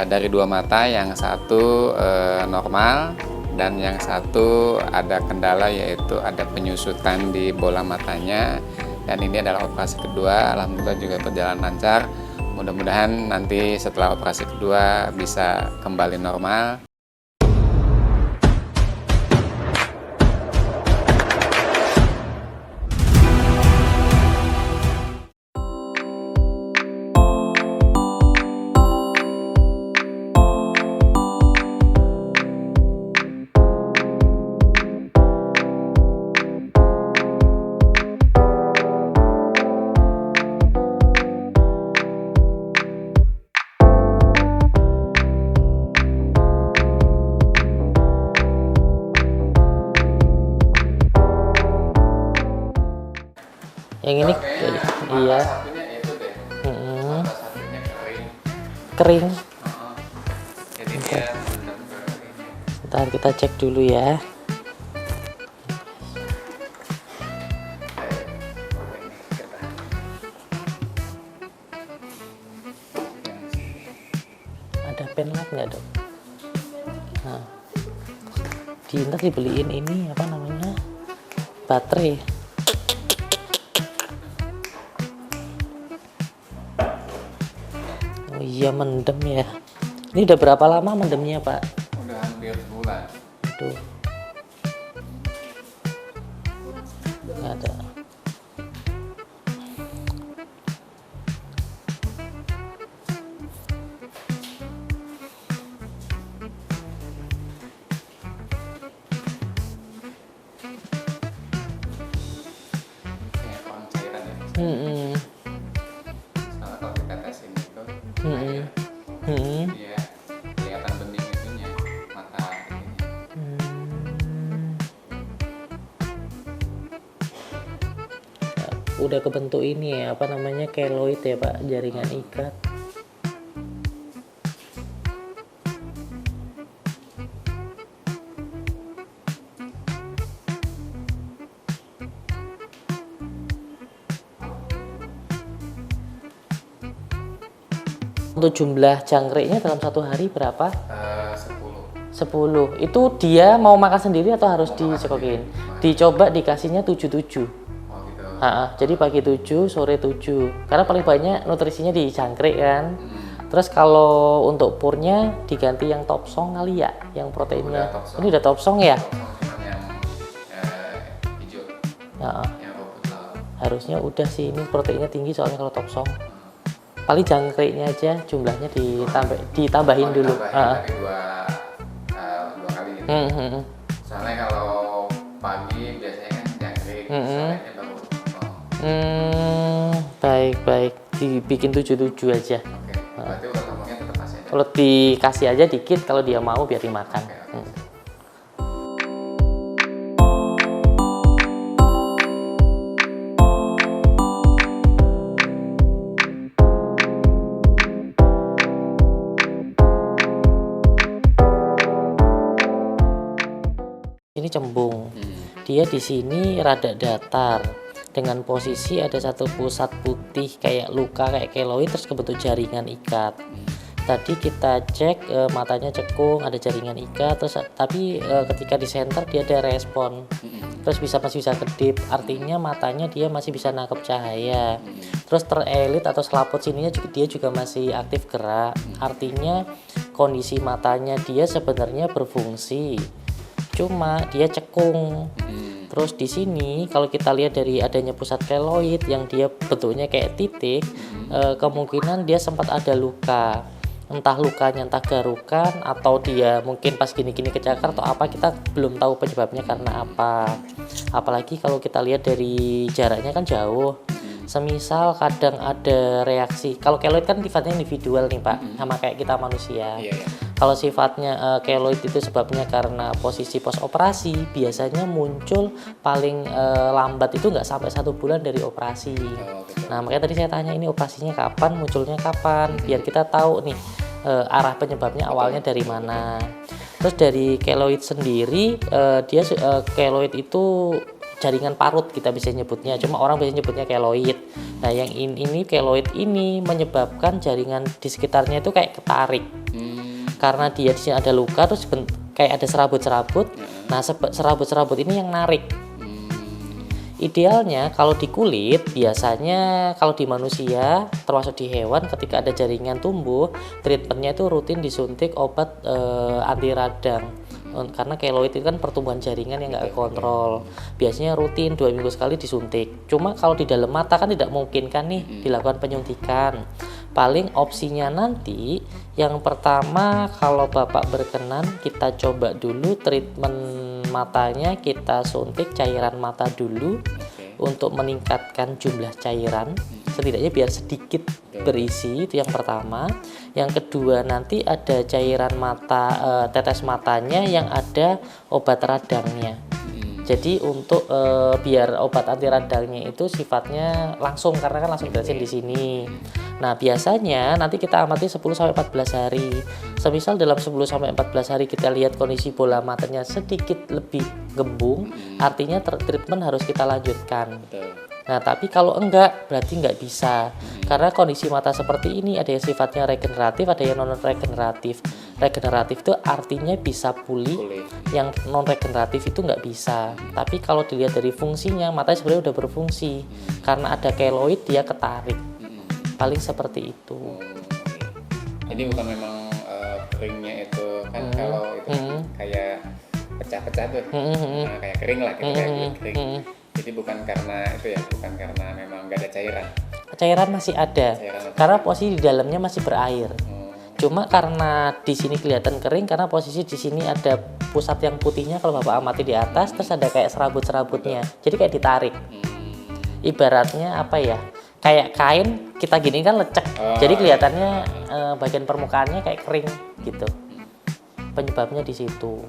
dari dua mata, yang satu normal dan yang satu ada kendala, yaitu ada penyusutan di bola matanya. Dan ini adalah operasi kedua, alhamdulillah juga berjalan lancar. Mudah-mudahan nanti setelah operasi kedua bisa kembali normal. Yang ini iya. Satunya itu deh. Mata satunya Kering. Jadi dia benar-benar ini. Ntar kita cek dulu ya. Ada pen light nggak, Dok? Nah, ntar dibeliin ini apa namanya, baterai. Oh iya, mendem ya. Ini udah berapa lama mendemnya, Pak? Udah hampir sebulan. Aduh, nggak ada. Kayak orang cairan ya. Soalnya kalau kita tesin itu dia kelihatan bening itunya, mata ini. Udah kebentuk ini ya, apa namanya, keloid ya Pak, jaringan ikat. Untuk jumlah jangkriknya dalam satu hari berapa? 10. Itu dia mau makan sendiri atau harus dicekokin? Dicoba dikasihnya 7-7. Jadi pagi 7, sore 7. Karena paling banyak nutrisinya di jangkrik kan. Terus kalau untuk purnya diganti yang top song kali ya, yang proteinnya. Ini udah top song ya? Yang hijau, yang rumput laut. Harusnya udah sih, ini proteinnya tinggi soalnya kalau top song. Paling jangkriknya aja jumlahnya ditambahin dulu. Tapi dua kali gitu. Soalnya kalau pagi biasanya kan jangkrik, sorenya baru baik. Dibikin 7-7 aja. Oke. Berarti udah ngomongnya tetap kasih aja. Kalau dikasih aja dikit, kalau dia mau biar dimakan. Ini cembung. Dia di sini rada datar. Dengan posisi ada satu pusat putih kayak luka, kayak keloid, terus kebentuk jaringan ikat. Tadi kita cek matanya cekung, ada jaringan ikat, terus tapi ketika di center dia ada respon. Terus masih bisa kedip, artinya matanya dia masih bisa nangkep cahaya. Terus terelit atau selaput sininya dia juga masih aktif gerak. Artinya kondisi matanya dia sebenarnya berfungsi. Cuma dia cekung. Terus di sini kalau kita lihat dari adanya pusat keloid yang dia bentuknya kayak titik, kemungkinan dia sempat ada luka. Entah lukanya entah garukan, atau dia mungkin pas gini-gini kecakar atau apa, kita belum tahu penyebabnya karena apa. Apalagi kalau kita lihat dari jaraknya kan jauh. Semisal kadang ada reaksi, kalau keloid kan sifatnya individual nih Pak, sama kayak kita manusia. Kalau sifatnya keloid itu sebabnya karena posisi pos operasi, biasanya muncul paling lambat itu nggak sampai 1 bulan dari operasi. Nah makanya tadi saya tanya ini operasinya kapan, munculnya kapan, biar kita tahu nih arah penyebabnya awalnya dari mana. Terus dari keloid sendiri, dia keloid itu jaringan parut kita bisa nyebutnya, cuma orang biasanya nyebutnya keloid. Nah yang ini keloid ini menyebabkan jaringan di sekitarnya itu kayak ketarik. Karena dia di sini ada luka terus kayak ada serabut-serabut. Nah, serabut-serabut ini yang narik. Idealnya kalau di kulit, biasanya kalau di manusia termasuk di hewan, ketika ada jaringan tumbuh, treatmentnya itu rutin disuntik obat anti radang. Karena keloid itu kan pertumbuhan jaringan yang nggak kontrol. Biasanya rutin 2 minggu sekali disuntik. Cuma kalau di dalam mata kan tidak mungkin kan nih dilakukan penyuntikan. Paling opsinya nanti yang pertama, kalau Bapak berkenan, kita coba dulu treatment matanya, kita suntik cairan mata dulu untuk meningkatkan jumlah cairan, setidaknya biar sedikit berisi, itu yang pertama. Yang kedua, nanti ada cairan mata, tetes matanya yang ada obat radangnya. Jadi untuk biar obat anti radangnya itu sifatnya langsung, karena kan langsung dirasain di sini. Nah, biasanya nanti kita amati 10-14 hari. Semisal dalam 10-14 hari kita lihat kondisi bola matanya sedikit lebih gembung, artinya treatment harus kita lanjutkan. Nah, tapi kalau enggak, berarti enggak bisa. Karena kondisi mata seperti ini ada yang sifatnya regeneratif, ada yang non-regeneratif. Regeneratif itu artinya bisa pulih, yang non-regeneratif itu enggak bisa. Tapi kalau dilihat dari fungsinya, matanya sebenarnya udah berfungsi. Karena ada keloid, dia ketarik. Paling seperti itu. Jadi bukan memang keringnya itu kan kalau itu kayak pecah-pecah tuh, nah, kayak kering lah gitu, kayak kering. Jadi bukan karena itu ya, bukan karena memang nggak ada cairan. Cairan masih ada, karena posisi di dalamnya masih berair. Cuma karena di sini kelihatan kering karena posisi di sini ada pusat yang putihnya, kalau Bapak amati di atas, terus ada kayak serabut-serabutnya. Jadi kayak ditarik. Ibaratnya apa ya? Kayak kain kita gini kan lecek. Jadi kelihatannya bagian permukaannya kayak kering gitu. Penyebabnya di situ.